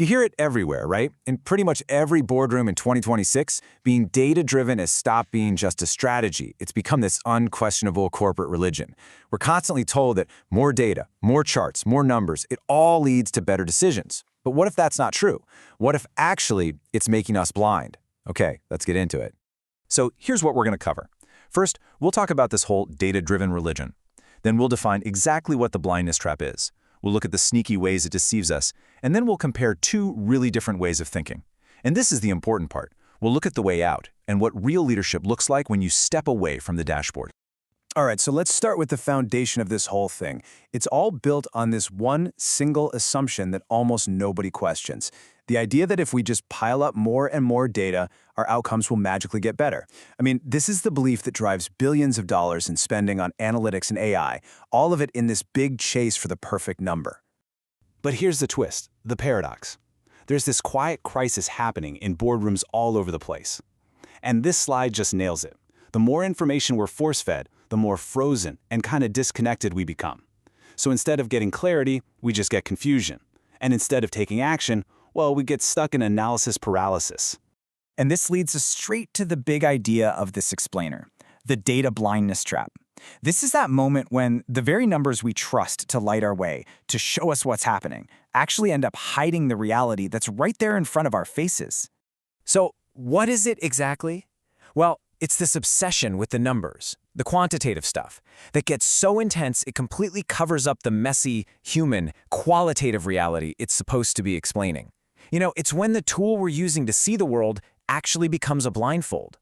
You hear it everywhere, right? In pretty much every boardroom in 2026, being data-driven has stopped being just a strategy. It's become this unquestionable corporate religion. We're constantly told that more data, more charts, more numbers, it all leads to better decisions. But what if that's not true? What if actually it's making us blind? Okay, let's get into it. So here's what we're going to cover. First, we'll talk about this whole data-driven religion. Then we'll define exactly what the blindness trap is. We'll look at the sneaky ways it deceives us, and then we'll compare two really different ways of thinking. And this is the important part. We'll look at the way out and what real leadership looks like when you step away from the dashboard. All right, so let's start with the foundation of this whole thing. It's all built on this one single assumption that almost nobody questions. The idea that if we just pile up more and more data, our outcomes will magically get better. I mean, this is the belief that drives billions of dollars in spending on analytics and AI, all of it in this big chase for the perfect number. But here's the twist, the paradox. There's this quiet crisis happening in boardrooms all over the place. And this slide just nails it. The more information we're force-fed, the more frozen and kind of disconnected we become. So instead of getting clarity, we just get confusion. And instead of taking action, well, we get stuck in analysis paralysis. And this leads us straight to the big idea of this explainer, the data blindness trap. This is that moment when the very numbers we trust to light our way, to show us what's happening, actually end up hiding the reality that's right there in front of our faces. So what is it exactly? Well, it's this obsession with the numbers, the quantitative stuff, that gets so intense it completely covers up the messy, human, qualitative reality it's supposed to be explaining. You know, it's when the tool we're using to see the world actually becomes a blindfold.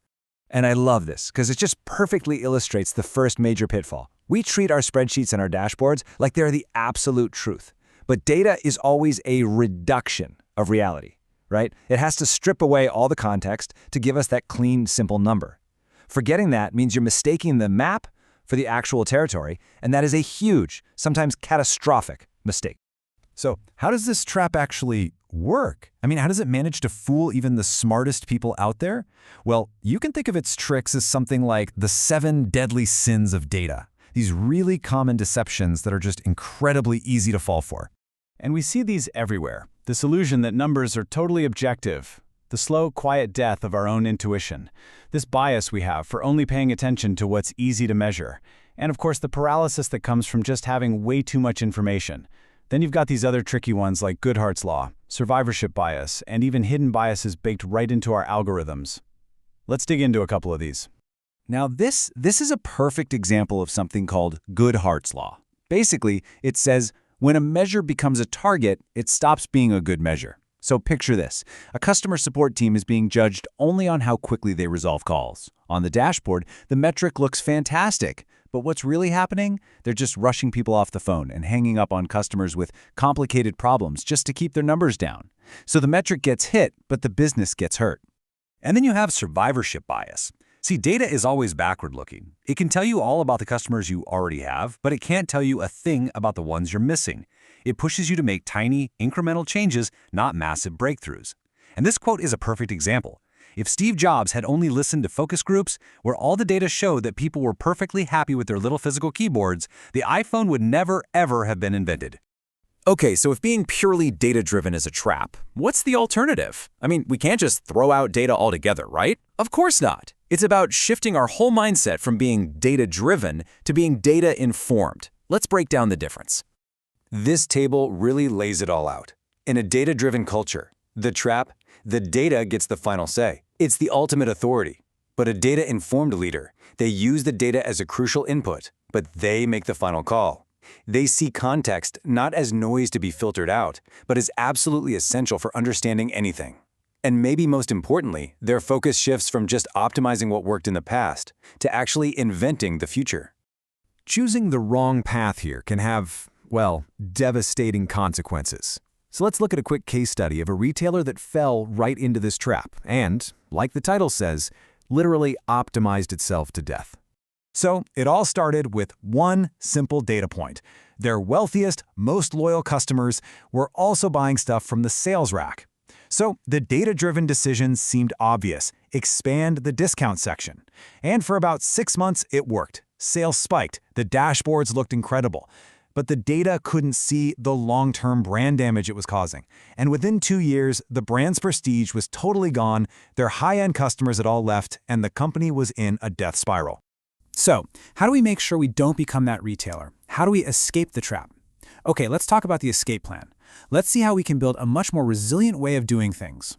And I love this because it just perfectly illustrates the first major pitfall. We treat our spreadsheets and our dashboards like they're the absolute truth. But data is always a reduction of reality, right? It has to strip away all the context to give us that clean, simple number. Forgetting that means you're mistaking the map for the actual territory, and that is a huge, sometimes catastrophic mistake. So how does this trap actually work? I mean, how does it manage to fool even the smartest people out there? Well, you can think of its tricks as something like the 7 deadly sins of data. These really common deceptions that are just incredibly easy to fall for. And we see these everywhere. This illusion that numbers are totally objective. The slow, quiet death of our own intuition. This bias we have for only paying attention to what's easy to measure. And of course, the paralysis that comes from just having way too much information. Then you've got these other tricky ones like Goodhart's law, survivorship bias, and even hidden biases baked right into our algorithms. Let's dig into a couple of these. Now this is a perfect example of something called Goodhart's law. Basically, it says when a measure becomes a target, it stops being a good measure. So picture this. A customer support team is being judged only on how quickly they resolve calls. On the dashboard, the metric looks fantastic. But what's really happening? They're just rushing people off the phone and hanging up on customers with complicated problems just to keep their numbers down. So the metric gets hit, but the business gets hurt. And then you have survivorship bias. See, data is always backward-looking. It can tell you all about the customers you already have, but it can't tell you a thing about the ones you're missing. It pushes you to make tiny, incremental changes, not massive breakthroughs. And this quote is a perfect example. If Steve Jobs had only listened to focus groups, where all the data showed that people were perfectly happy with their little physical keyboards, the iPhone would never, ever have been invented. Okay, so if being purely data-driven is a trap, what's the alternative? I mean, we can't just throw out data altogether, right? Of course not. It's about shifting our whole mindset from being data-driven to being data-informed. Let's break down the difference. This table really lays it all out. In a data-driven culture, the trap, the data gets the final say. It's the ultimate authority. But a data-informed leader, they use the data as a crucial input, but they make the final call. They see context not as noise to be filtered out, but as absolutely essential for understanding anything. And maybe most importantly, their focus shifts from just optimizing what worked in the past to actually inventing the future. Choosing the wrong path here can have, well, devastating consequences. So let's look at a quick case study of a retailer that fell right into this trap and, like the title says, literally optimized itself to death. So it all started with one simple data point. Their wealthiest, most loyal customers were also buying stuff from the sales rack. So the data-driven decision seemed obvious. Expand the discount section. And for about 6 months, it worked. Sales spiked. The dashboards looked incredible. but the data couldn't see the long-term brand damage it was causing. And within 2 years, the brand's prestige was totally gone, their high-end customers had all left, and the company was in a death spiral. So, how do we make sure we don't become that retailer? How do we escape the trap? Okay, let's talk about the escape plan. Let's see how we can build a much more resilient way of doing things.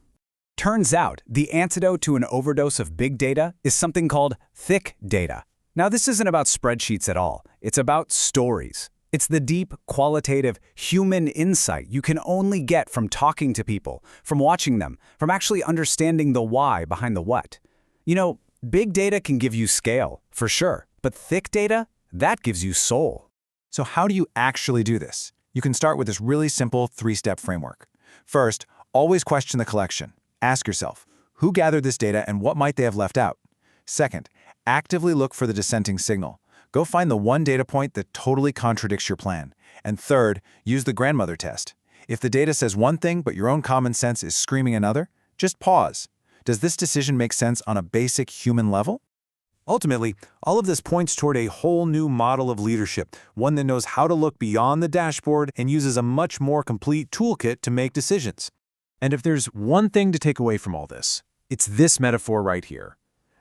Turns out, the antidote to an overdose of big data is something called thick data. Now, this isn't about spreadsheets at all. It's about stories. It's the deep, qualitative, human insight you can only get from talking to people, from watching them, from actually understanding the why behind the what. You know, big data can give you scale, for sure, but thick data, that gives you soul. So how do you actually do this? You can start with this really simple 3-step framework. First, always question the collection. Ask yourself, who gathered this data and what might they have left out? Second, actively look for the dissenting signal. Go find the one data point that totally contradicts your plan. And third, use the grandmother test. If the data says one thing but your own common sense is screaming another, just pause. Does this decision make sense on a basic human level? Ultimately, all of this points toward a whole new model of leadership, one that knows how to look beyond the dashboard and uses a much more complete toolkit to make decisions. And if there's one thing to take away from all this, it's this metaphor right here.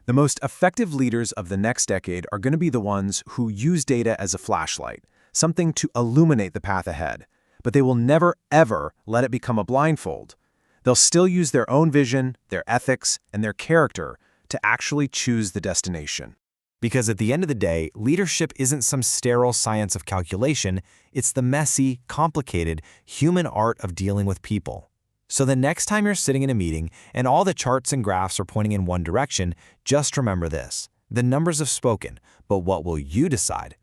The most effective leaders of the next decade are going to be the ones who use data as a flashlight, something to illuminate the path ahead. But they will never, ever let it become a blindfold. They'll still use their own vision, their ethics, and their character to actually choose the destination. Because at the end of the day, leadership isn't some sterile science of calculation, it's the messy, complicated, human art of dealing with people. So the next time you're sitting in a meeting and all the charts and graphs are pointing in one direction, just remember this. The numbers have spoken, but what will you decide?